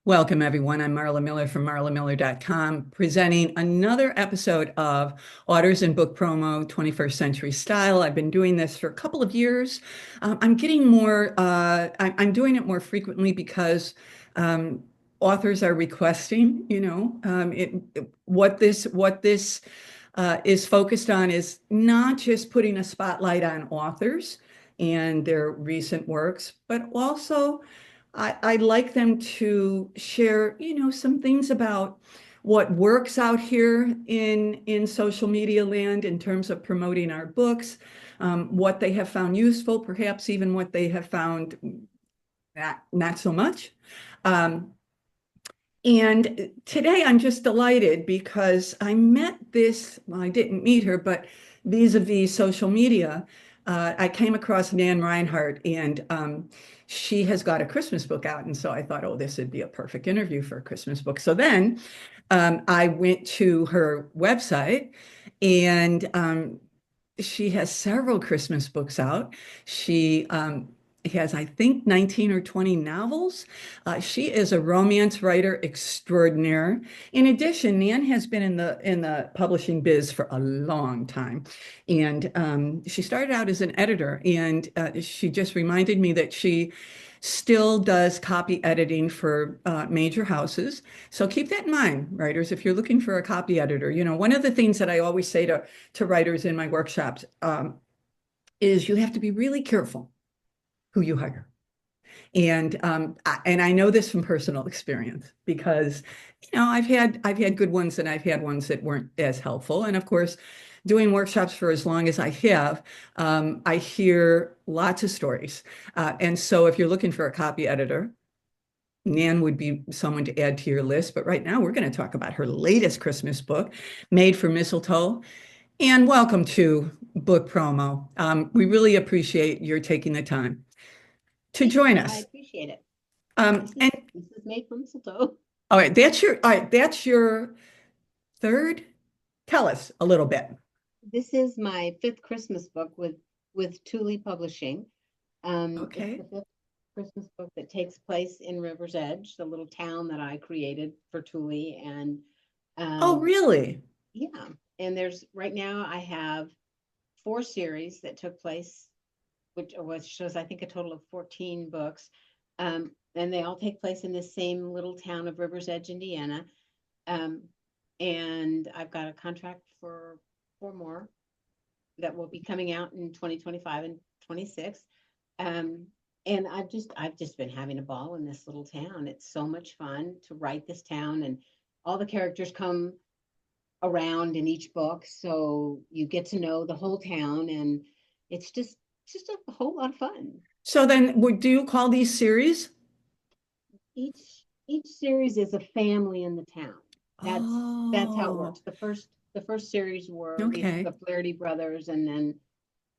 Welcome, everyone. I'm Marla Miller from marlamiller.com, presenting another episode of Authors and Book Promo 21st Century Style. I've been doing this for a couple of years. I'm getting more, I'm doing it more frequently because um, authors are requesting, what this is focused on is not just putting a spotlight on authors and their recent works, but also I'd like them to share, some things about what works out here in social media land in terms of promoting our books, what they have found useful, perhaps even what they have found not so much. Um, and today I'm just delighted because I met well, I didn't meet her, but vis-a-vis social media, I came across Nan Reinhardt, and she has got a Christmas book out. And so I thought, oh, this would be a perfect interview for a Christmas book. So then I went to her website, and she has several Christmas books out. She has, I think, 19 or 20 novels. She is a romance writer extraordinaire. In addition, Nan has been in the publishing biz for a long time, and she started out as an editor. And she just reminded me that she still does copy editing for major houses. So keep that in mind, writers, if you're looking for a copy editor. One of the things that I always say to writers in my workshops is you have to be really careful who you hire. And I know this from personal experience because I've had good ones and I've had ones that weren't as helpful. And of course, doing workshops for as long as I have, I hear lots of stories. And so if you're looking for a copy editor, Nan would be someone to add to your list. But right now, we're going to talk about her latest Christmas book, Made for Mistletoe. And welcome to Book Promo. We really appreciate your taking the time to Thank join you. I us. appreciate it. Um, and This is made from mistletoe. all right, that's your third. Tell us a little bit. This is my fifth Christmas book with Thule Publishing. It's Okay. the fifth Christmas book that takes place in River's Edge, the little town that I created for Thule. And Oh, um, really? yeah, and there's right now I have four series that took place, which shows I think a total of 14 books. And they all take place in this same little town of River's Edge, Indiana. Um, and I've got a contract for four more that will be coming out in 2025 and 26. Um, and I've just been having a ball in this little town. It's so much fun to write this town, and all the characters come around in each book, so you get to know the whole town, and it's just a whole lot of fun. So then, do you call these series? Each series is a family in the town. That's how it Oh, works. The first series were okay. the Flaherty brothers, and then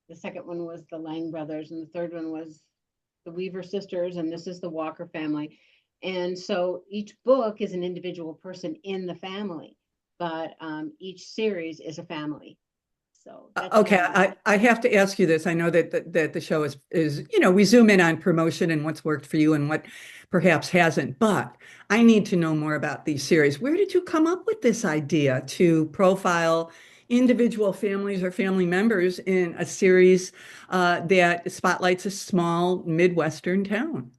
the second one was the Lang brothers, and the third one was the Weaver sisters, and this is the Walker family. And so each book is an individual person in the family, but each series is a family. So that's Okay, how it works. I have to ask you this. I know that the show is we zoom in on promotion and what's worked for you and what perhaps hasn't, but I need to know more about these series. Where did you come up with this idea to profile individual families or family members in a series that spotlights a small Midwestern town?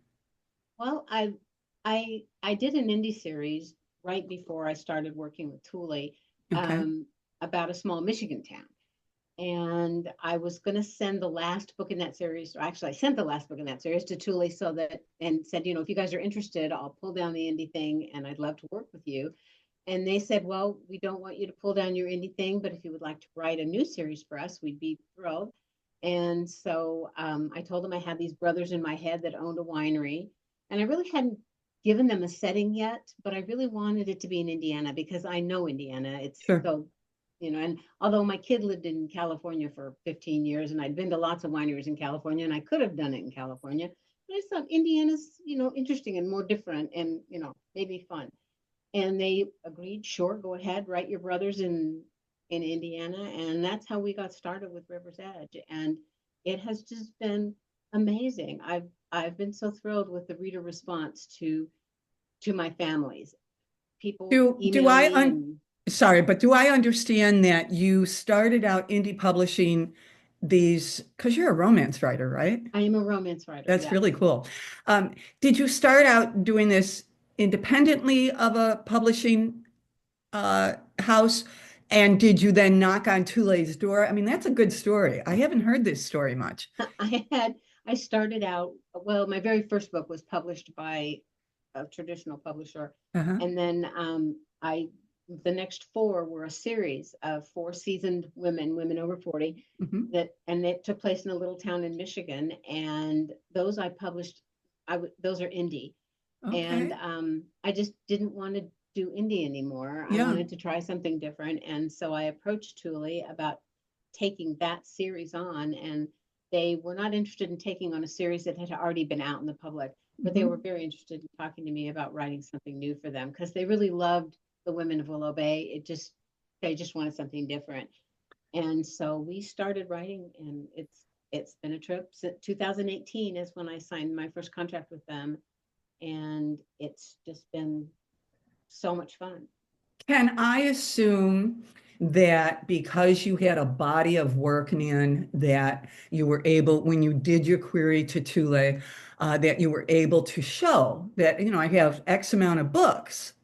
Well, I did an indie series right before I started working with Thule, Okay. um, about a small Michigan town. And I was going to send the last book in that series, or actually, I sent the last book in that series to Thule so that, and said, if you guys are interested, I'll pull down the indie thing and I'd love to work with you. And they said, well, we don't want you to pull down your indie thing, but if you would like to write a new series for us, we'd be thrilled. And so I told them I had these brothers in my head that owned a winery. And I really hadn't given them a setting yet, but I really wanted it to be in Indiana because I know Indiana. It's Sure. so, and although my kid lived in California for 15 years and I'd been to lots of wineries in California and I could have done it in California, but I just thought Indiana's, interesting and more different and, maybe fun. And they agreed, sure, go ahead, write your brothers in Indiana. And that's how we got started with River's Edge. And it has just been amazing. I've been so thrilled with the reader response to to my families. People Do email I me and sorry, but do I understand that you started out indie publishing these because you're a romance writer, right? I am a romance writer. That's really Yes. cool. Did you start out doing this independently of a publishing house? And did you then knock on Tule's door? I mean, that's a good story. I haven't heard this story much. I started out, well, my very first book was published by a traditional publisher. Uh-huh. And then the next four were a series of four seasoned women over 40, Hmm. and it took place in a little town in Michigan. And those I published, those are indie. And Okay. I just didn't want to do indie anymore. I Yeah. wanted to try something different. And so I approached Thule about taking that series on, and they were not interested in taking on a series that had already been out in the public, but they were Hmm. very interested in talking to me about writing something new for them because they really loved the women of Willow Bay. They just wanted something different. And so we started writing, and it's been a trip. Since 2018 is when I signed my first contract with them, and it's just been so much fun. Can I assume that because you had a body of work, Nan, that you were able, when you did your query to Thule, that you were able to show that, I have X amount of books.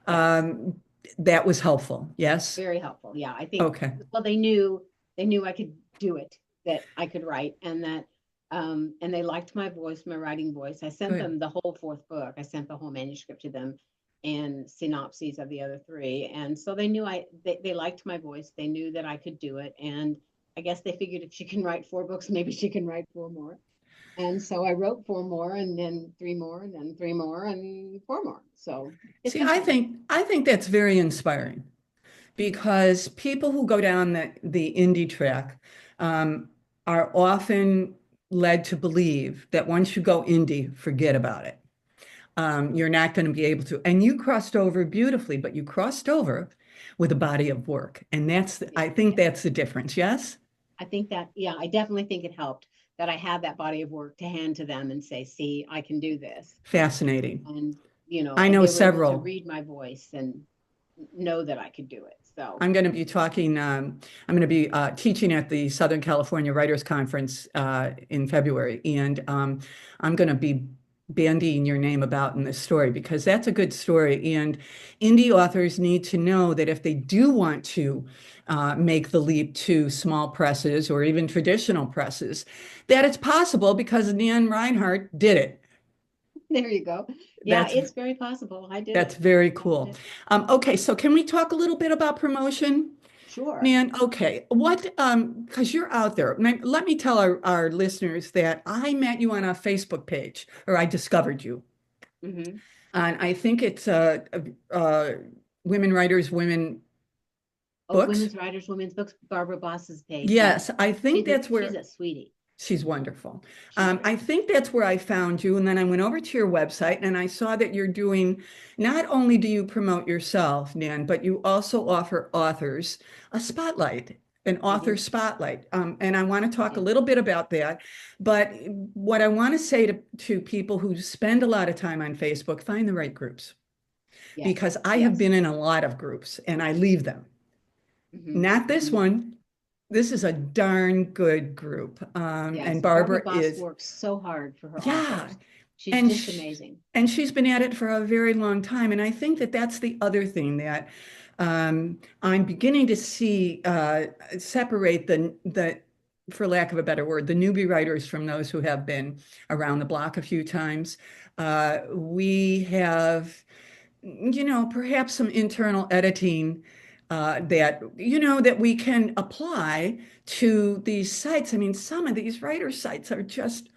Yes, Um, that was helpful. Yes. very helpful. Yeah, I think, Okay. well, they knew I could do it, that I could write, and that and they liked my voice, my writing voice. I sent Good. them the whole fourth book. I sent the whole manuscript to them and synopses of the other three. And so they knew they liked my voice. They knew that I could do it. And I guess they figured if she can write four books, maybe she can write four more. And so I wrote four more, and then three more, and then three more, and four more. So it's See, been I fun. think I think that's very inspiring because people who go down the indie track um, are often led to believe that once you go indie, forget about it. You're not going to be able to. And you crossed over beautifully, but you crossed over with a body of work. And I think Yeah. that's the difference. Yes? I think that, yeah, I definitely think it helped that I had that body of work to hand to them and say, see, I can do this. Fascinating. And, I and know they were able to several. read my voice and know that I could do it. So, I'm going to be talking, I'm going to be teaching at the Southern California Writers Conference in February. And I'm going to be bandying your name about in this story because that's a good story. And indie authors need to know that if they do want to make the leap to small presses or even traditional presses, that it's possible because Nan Reinhardt did it. there you go. Yeah, That's it's very possible. I did that's it. very I did cool. it. Okay, so can we talk a little bit about promotion? Sure. Nan, okay. Because you're out there. Let me tell our listeners that I met you on a Facebook page, or I discovered you. Hmm. And I think it's Women Writers, Women Oh, Books. women's writers, women's books, Barbara Boss's page. Yes, Yes. I think that's She's where a sweetie. she's wonderful. She's I great. think that's where I found you. And then I went over to your website and I saw that you're doing, not only do you promote yourself, Nan, but you also offer authors a spotlight, an I author do. spotlight. And I want to I talk a do. little bit about that. But what I want to say to people who spend a lot of time on Facebook, find the right groups Yes. because I have Yes. been in a lot of groups and I leave them. Hmm. Not this Hmm. one. This is a darn good group. And Yes. Barbara Barbara Boss is. works so hard for her Yeah, authors. She's and just sh amazing. and she's been at it for a very long time. And I think that that's the other thing that I'm beginning to see separate for lack of a better word, the newbie writers from those who have been around the block a few times. We have, perhaps some internal editing that we can apply to these sites. I mean, some of these writer sites are just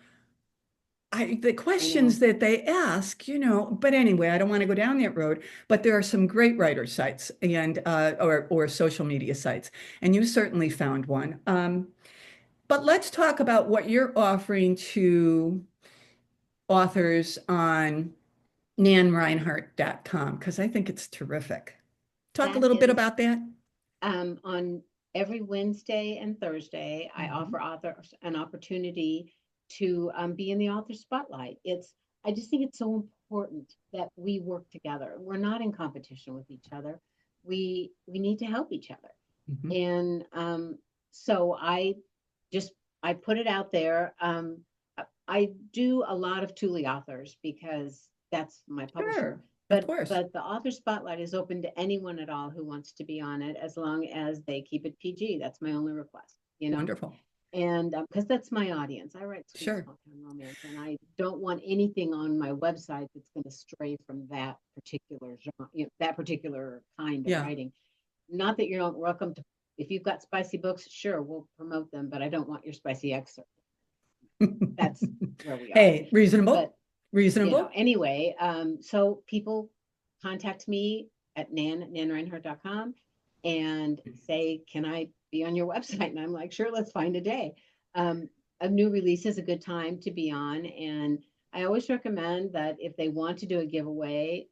the I know. questions that they ask, but anyway, I don't want to go down that road. But there are some great writer sites and or social media sites, and you certainly found one. But let's talk about what you're offering to authors on nanreinhardt.com because I think it's terrific. Talk a That little bit is about that. on every Wednesday and Thursday, I Mhm. offer authors an opportunity to be in the author spotlight. It's I just think it's so important that we work together. We're not in competition with each other. We need to help each other. Mhm. And so just I put it out there. I do a lot of Thule authors because that's my publisher. Sure, of course. But the author spotlight is open to anyone at all who wants to be on it, as long as they keep it PG. That's my only request, you know. Wonderful. And because that's my audience, I write sweet Sure. small town romance, and I don't want anything on my website that's going to stray from that particular genre, you know, that particular kind of Yeah. writing. Not that you're not welcome to. If you've got spicy books, sure, we'll promote them, but I don't want your spicy excerpt. That's where we are. Hey, reasonable, But reasonable. anyway, so people contact me at nanreinhardt.com and say, can I be on your website? And I'm like, sure, let's find a day. Um, a new release is a good time to be on. And I always recommend that if they want to do a giveaway,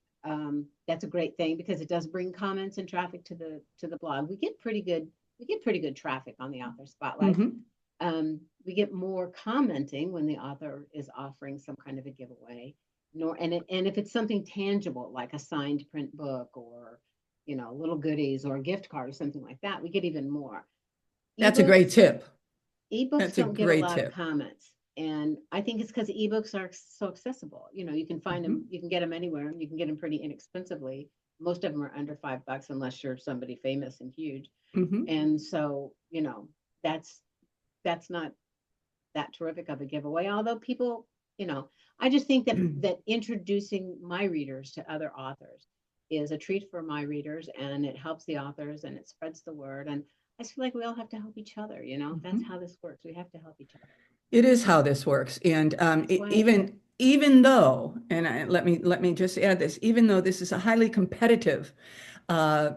that's a great thing because it does bring comments and traffic to the blog. We get pretty good traffic on the author spotlight. Mhm. We get more commenting when the author is offering some kind of a giveaway. And if it's something tangible like a signed print book or little goodies or a gift card or something like that, we get even more. That's a great Ebooks tip. ebooks That's a don't get a great lot of tip. comments, and I think it's because ebooks are so accessible. You can find them, Mhm. you can get them anywhere, and you can get them pretty inexpensively. Most of them are under $5 unless you're somebody famous and huge. Mhm. And so that's that's not that terrific of a giveaway. Although people, you know, I just think that introducing my readers to other authors is a treat for my readers, and it helps the authors and it spreads the word. And I just feel like we all have to help each other. That's Mhm. how this works. We have to help each other. It is how this works. And That's why I'm here. even though, and let me just add this, even though this is a highly competitive uh,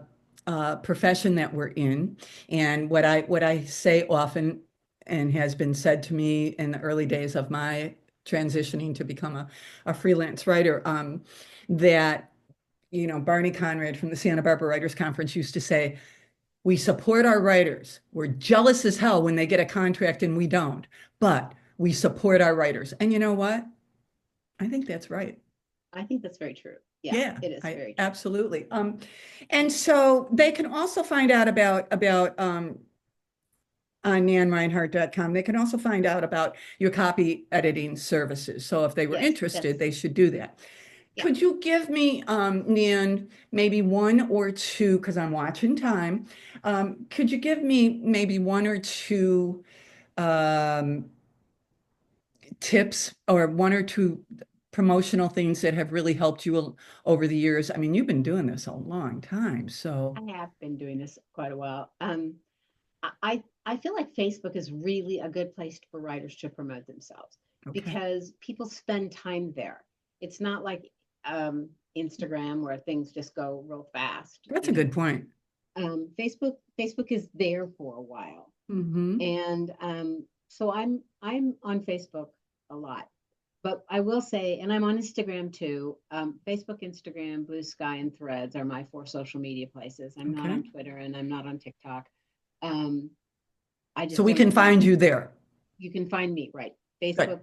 profession that we're in, and what I say often, and has been said to me in the early days of my transitioning to become a freelance writer, that Barney Conrad from the Santa Barbara Writers Conference used to say, we support our writers. We're jealous as hell when they get a contract and we don't, but we support our writers. And you know what? I think that's right. I think that's very true. Yeah, Yeah, it is I very true. absolutely. And so they can also find out about on nanreinhardt.com. They can also find out about your copy editing services. So if they were Yes, interested, that's they should do that. yeah. Could you give me, Nan, maybe one or two, because I'm watching time. Could you give me maybe one or two um, tips or one or two promotional things that have really helped you over the years? I mean, you've been doing this a long time, so I have been doing this quite a while. I feel like Facebook is really a good place for writers to promote themselves okay. because people spend time there. It's not like Instagram where things just go real fast. That's a good point. Facebook is there for a while, Hmm. and so I'm on Facebook a lot. But I will say, and I'm on Instagram too. Facebook, Instagram, Blue Sky, and Threads are my four social media places. I'm not Okay. on Twitter and I'm not on TikTok. Um, I So just we don't. can find you there. You can find me right. Good. Facebook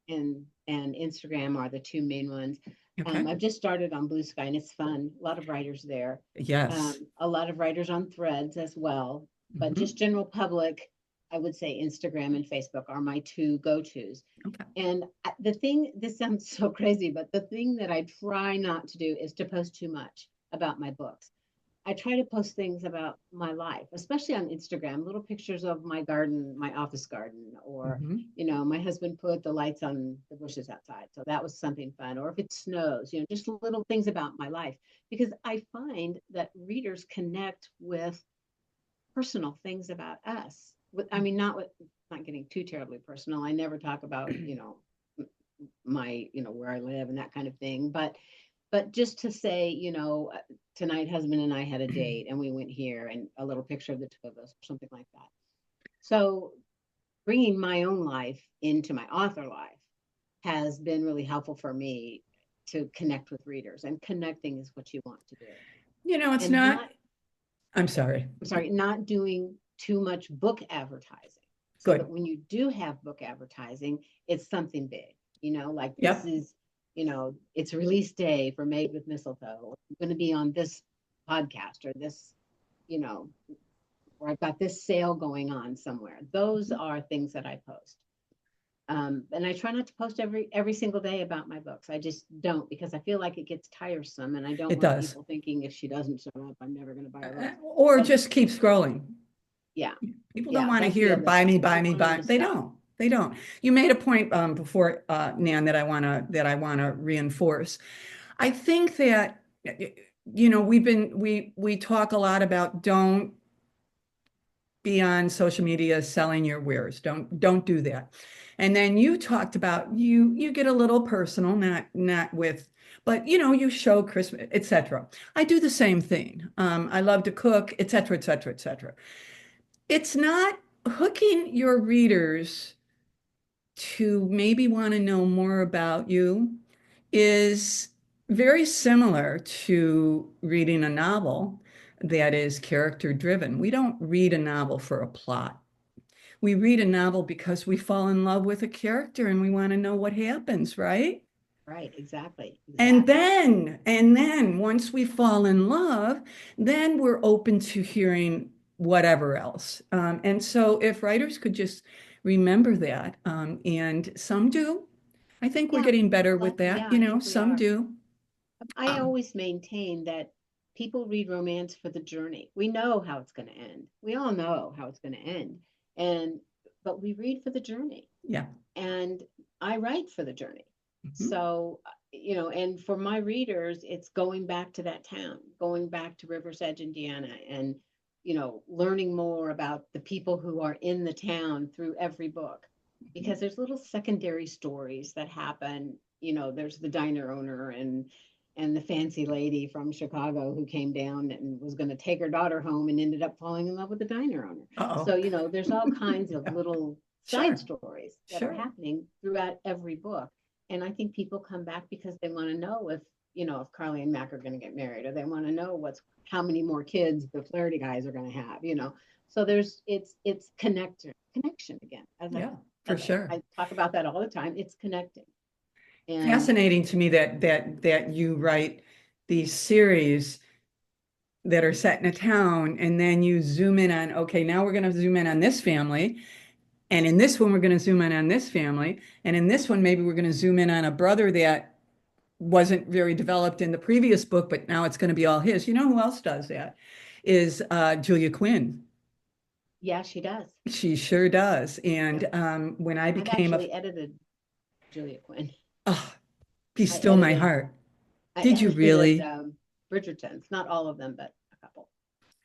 and Instagram are the two main ones. Okay. I've just started on Blue Sky and it's fun. A lot of writers there. Yes. A lot of writers on Threads as well. But Hmm. just general public, I would say Instagram and Facebook are my two go-tos. Okay. And the thing, this sounds so crazy, but the thing that I try not to do is to post too much about my books. I try to post things about my life, especially on Instagram, little pictures of my garden, my office garden, or, Hmm. my husband put the lights on the bushes outside. So that was something fun. Or if it snows, just little things about my life, because I find that readers connect with personal things about us. I mean, not getting too terribly personal. I never talk about, my, where I live and that kind of thing. But just to say, tonight husband and I had a date and we went here and a little picture of the two of us or something like that. So bringing my own life into my author life has been really helpful for me to connect with readers, and connecting is what you want to do. It's And not, not, I'm sorry. I'm sorry, not doing too much book advertising so that Good. when you do have book advertising, it's something big, like this Yep. is it's release day for Made with Mistletoe, or I'm going to be on this podcast, or this, you know, or I've got this sale going on somewhere. Those are things that I post. And I try not to post every single day about my books. I just don't, because I feel like it gets tiresome, and I don't It want does. people thinking if she doesn't show up, I'm never going to buy her books. Or But just keep scrolling. yeah, People don't yeah, want to that's the hear other buy thing. me, I buy don't me, want them buy. to They stop. don't. They don't. You made a point before, Nan, that I wanna reinforce. I think that we talk a lot about don't be on social media selling your wares. Don't do that. And then you talked about you get a little personal, not with, but you show Christmas, etc. I do the same thing. I love to cook, etc., etc., etc. It's not hooking your readers to maybe want to know more about you is very similar to reading a novel that is character driven. We don't read a novel for a plot. We read a novel because we fall in love with a character and we want to know what happens, right? Right, exactly, And exactly. then, and then once we fall in love, then we're open to hearing whatever else. And so if writers could just remember that, and some do, I think we're Yeah, getting better with well, that, yeah, I think we some are. do. I Um, always maintain that people read romance for the journey. We know how it's going to end. We all know how it's going to end. And but we read for the journey. yeah. And I write for the journey. Mhm. So, and for my readers, it's going back to that town, going back to River's Edge, Indiana, and learning more about the people who are in the town through every book. Because there's little secondary stories that happen. There's the diner owner and the fancy lady from Chicago who came down and was going to take her daughter home and ended up falling in love with the diner owner. Uh-oh. So, there's all kinds of little side Sure, stories that are sure. happening throughout every book. And I think people come back because they want to know if Carly and Mac are going to get married, or they want to know how many more kids the Flaherty guys are going to have. So it's connection again. As I Yeah, for as sure. I talk about that all the time, it's connecting. And Fascinating to me that you write these series that are set in a town, and then you zoom in on, okay, now we're going to zoom in on this family. And in this one, we're going to zoom in on this family. And in this one, maybe we're going to zoom in on a brother that wasn't very developed in the previous book, but now it's going to be all his. You know who else does that? Is Julia Quinn. yeah, she does. She sure does. And Yep. when I I've became a, actually edited Julia Quinn. oh, be I still my edited heart. I Did you edited really? Bridgertons, not all of them, but a couple.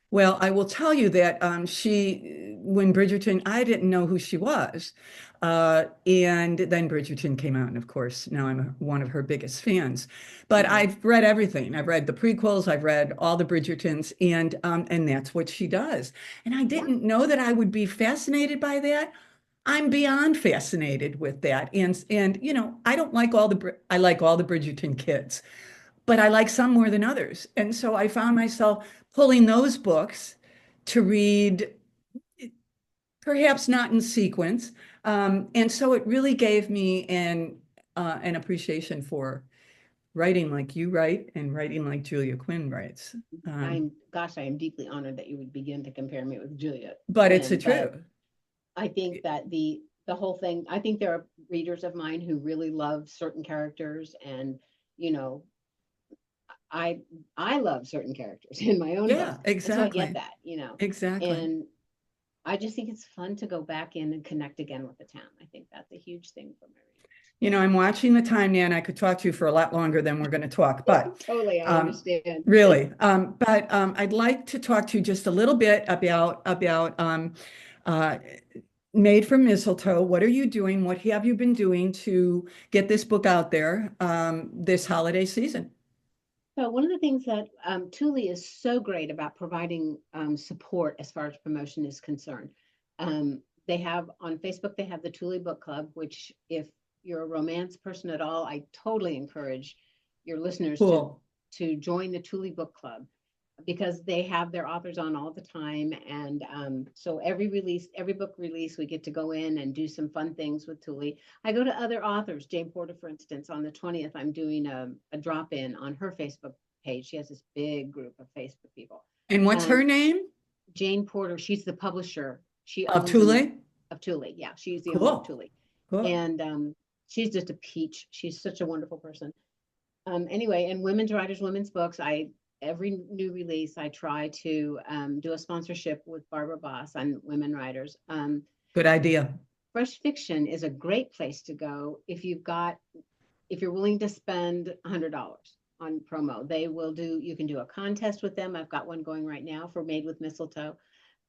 Well, I will tell you that when Bridgerton, I didn't know who she was. And then Bridgerton came out, and of course, now I'm one of her biggest fans. But Hmm. I've read everything. I've read the prequels, I've read all the Bridgertons, and that's what she does. And I Yeah. didn't know that I would be fascinated by that. I'm beyond fascinated with that. And I don't like I like all the Bridgerton kids, but I like some more than others. And so I found myself pulling those books to read, perhaps not in sequence. And so it really gave me an appreciation for writing like you write and writing like Julia Quinn writes. I am deeply honored that you would begin to compare me with Julia But it's a Quinn, but truth. I think that the whole thing, I think there are readers of mine who really love certain characters, and you know, I I love certain characters in my own books. Yeah, And so I get exactly. that. Exactly. And I just think it's fun to go back in and connect again with the town. I think that's a huge thing for my I'm watching the time, Nan. I could talk to you for a lot longer than we're going to talk, readers. but Totally, I understand. really. But I'd like to talk to you just a little bit about uh, Made from Mistletoe. What are you doing? What have you been doing to get this book out there this holiday season? So one of the things that Thule is so great about providing support as far as promotion is concerned. They have on Facebook, they have the Thule Book Club, which if you're a romance person at all, I totally encourage your listeners to Cool. join the Thule Book Club. because they have their authors on all the time. And so every book release, we get to go in and do some fun things with Thule. I go to other authors. Jane Porter, for instance, on the 20th, I'm doing a drop in on her Facebook page. She has this big group of Facebook people. And what's her Um, name? Jane Porter, she's the publisher. She Of owns and Thule? of Thule. Yeah, she's the owner of Cool. Thule. Cool. And she's just a peach. She's such a wonderful person. Anyway, and women's writers, women's books, every new release, I try to do a sponsorship with Barbara Boss on women writers. Good idea. Fresh Fiction is a great place to go if you're willing to spend $100 on promo. You can do a contest with them. I've got one going right now for Made with Mistletoe.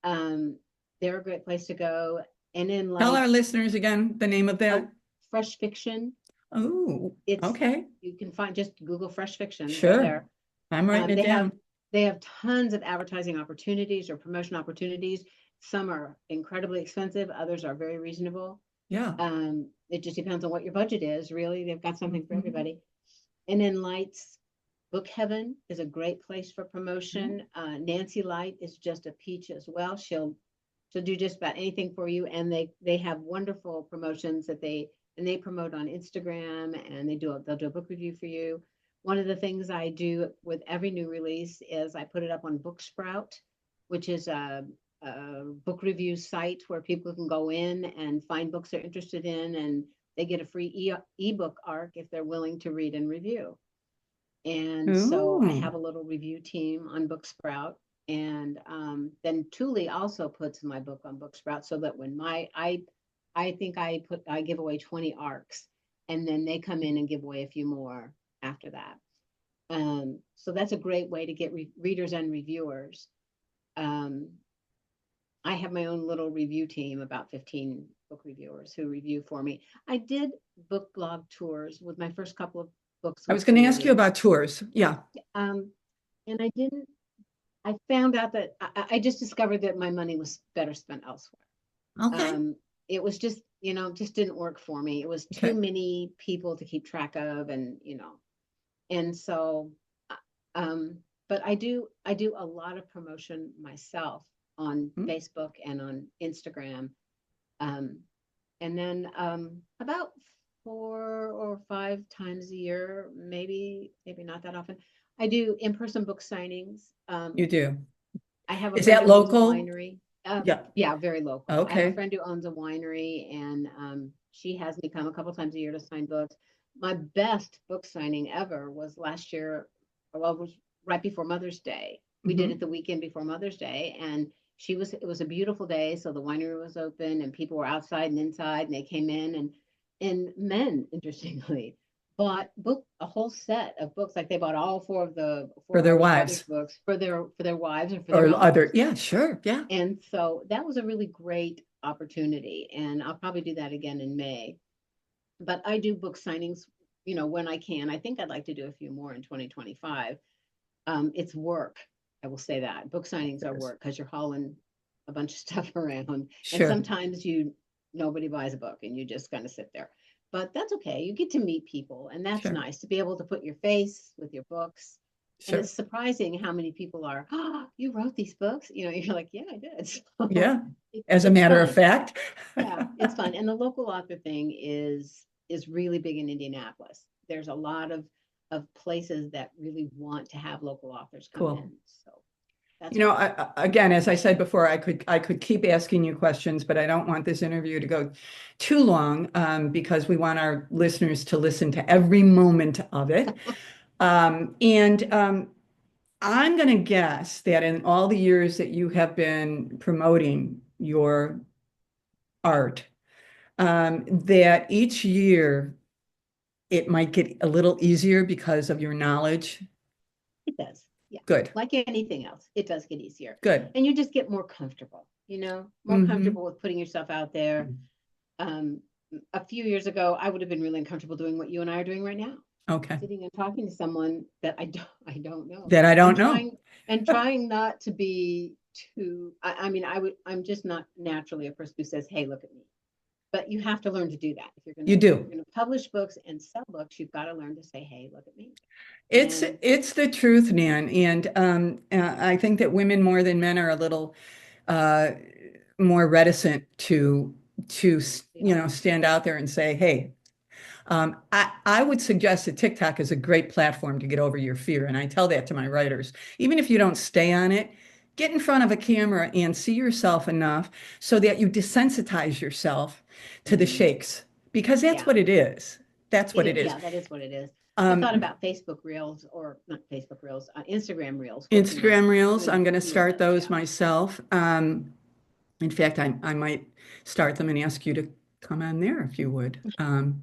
Um, they're a great place to go. And then Tell like, our listeners again the name of that. oh, Fresh Fiction. Oh, It's okay. You can just Google Fresh Fiction. They're Sure. there. I'm writing it They have down. tons of advertising opportunities or promotion opportunities. Some are incredibly expensive, others are very reasonable. Yeah. It just depends on what your budget is, really. They've got something for Mhm. everybody. And then Lights Book Heaven is a great place for Mhm. promotion. Nancy Light is just a peach as well. She'll do just about anything for you. And they have wonderful promotions that they promote on Instagram, and they'll do a book review for you. One of the things I do with every new release is I put it up on Booksprout, which is a book review site where people can go in and find books they're interested in, and they get a free ebook arc if they're willing to read and review. And so I Ooh. have a little review team on Booksprout. And then Thule also puts my book on Booksprout, so that when I think I give away 20 arcs, and then they come in and give away a few more after that. So that's a great way to get readers and reviewers. Um, I have my own little review team, about 15 book reviewers who review for me. I did book blog tours with my first couple of books I with was going to ask you Thule. about tours. Yeah. Um, and I found out that I just discovered that my money was better spent elsewhere. Okay. Um, it was just, just didn't work for me. It was too Okay. many people to keep track of, and so, uh, um, but I do a lot of promotion myself on Mm. Facebook and on Instagram. Um, and then about 4 or 5 times a year, maybe not that often, I do in-person book signings. You do. I have a Is friend that who owns a local? winery. Yeah. Yeah, very local. I have a Okay. friend who owns a winery, and she has me come a couple times a year to sign books. My best book signing ever was last year. Well, it was right before Mother's Day. We did it Hmm. the weekend before Mother's Day, and it was a beautiful day, so the winery was open, and people were outside and inside, and they came in, and men, interestingly, bought a whole set of books. Like, they bought all four For of their our daughters' wives books for their wives and for their or other. husbands. Yeah, sure. Yeah. And so that was a really great opportunity. And I'll probably do that again in May. But I do book signings, when I can. I think I'd like to do a few more in 2025. It's work. I will say that. Book signings are There's- work because you're hauling a bunch of stuff around. And Sure. sometimes nobody buys a book and you just kind of sit there. But that's okay. You get to meet people, and that's Sure. nice to be able to put your face with your books. And Sure. it's surprising how many people are, you wrote these books? You're like, yeah, I did. So Yeah. As a it's matter of fun. fact. Yeah, it's fun. And the local author thing is really big in Indianapolis. There's a lot of places that really want to have local authors come Cool. in. So that's great. Again, as I said before, I could keep asking you questions, but I don't want this interview to go too long, because we want our listeners to listen to every moment of it. And I'm going to guess that in all the years that you have been promoting your art, that each year it might get a little easier because of your knowledge. It does. Yeah. Good, Like anything else, it does get easier. good. And you just get more comfortable, more Hmm. comfortable with putting yourself out there. Um, a few years ago, I would have been really uncomfortable doing what you and I are doing right now, Okay. sitting and talking to someone that I don't know, That I and don't know. trying not to be too. I mean, I'm just not naturally a person who says, "Hey, look at me." But you have to learn to do that. You If do. you're gonna publish books and sell books, you've got to learn to say, "Hey, look at me." It's And it's the truth, Nan, and I think that women more than men are a little uh, more reticent to yeah, stand out there and say, "Hey." I would suggest that TikTok is a great platform to get over your fear, and I tell that to my writers. Even if you don't stay on it, get in front of a camera and see yourself enough so that you desensitize yourself to the mhm, shakes, because that's yeah, what it is. That's it what is. it is. Yeah, that is what it is. I thought Um, about Facebook Reels, or not Facebook Reels, Instagram Reels, working on Instagram Reels, I'm doing going to doing start those. those Yeah, myself. In fact, I might start them and ask you to come on there if you would. sure.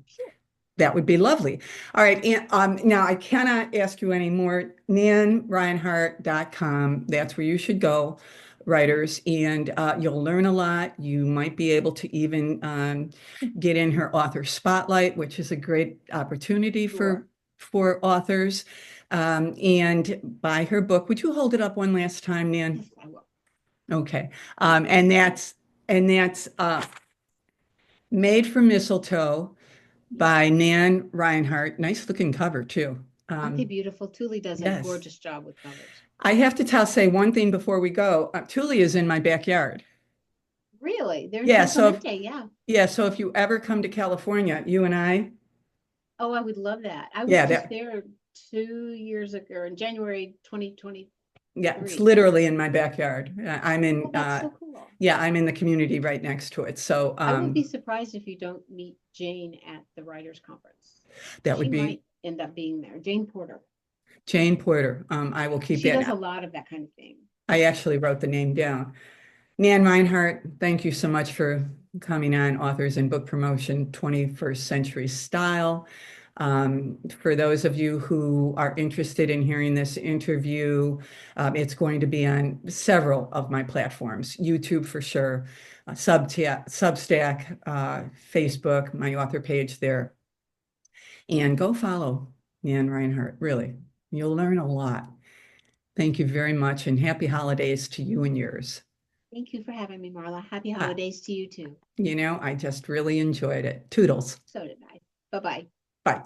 That would be lovely. All right. And now I cannot ask you any more. NanReinhardt.com. That's where you should go, writers, and you'll learn a lot. You might be able to even get in her author spotlight, which is a great opportunity Sure. for authors. And buy her book. Would you hold it up one last time, Nan? Yes, I will. Okay. Yes, Um, I and will. that's and that's Made from Mistletoe Yeah. by Nan Reinhardt. Nice looking cover too. Aren't they beautiful? Thule does a Yes. gorgeous job with covers. I have to say one thing before we go. Thule is in my backyard. Really? They're in Yeah, San so if, Clemente. Yeah. yeah, so if you ever come to California, you and I, Oh, I would love that. I was yeah, just that there 2 years ago, in January 2023. yeah, it's literally in my backyard. Oh, that's so cool. Yeah, I'm in the community right next to it. So I would be surprised if you don't meet Jane at the writers' conference. that She would be might end up being there. Jane Porter. Jane Porter. I will And keep she that does a now. lot of that kind of thing. I actually wrote the name down. Nan Reinhardt, thank you so much for coming on Authors and Book Promotion 21st Century Style. For those of you who are interested in hearing this interview, it's going to be on several of my platforms, YouTube for sure, Substack, Facebook, my author page there. And go follow Nan Reinhardt, really. You'll learn a lot. Thank you very much, and happy holidays to you and yours. Thank you for having me, Marla. Happy Uh, holidays to you too. I just really enjoyed it. Toodles. So did I. Bye bye.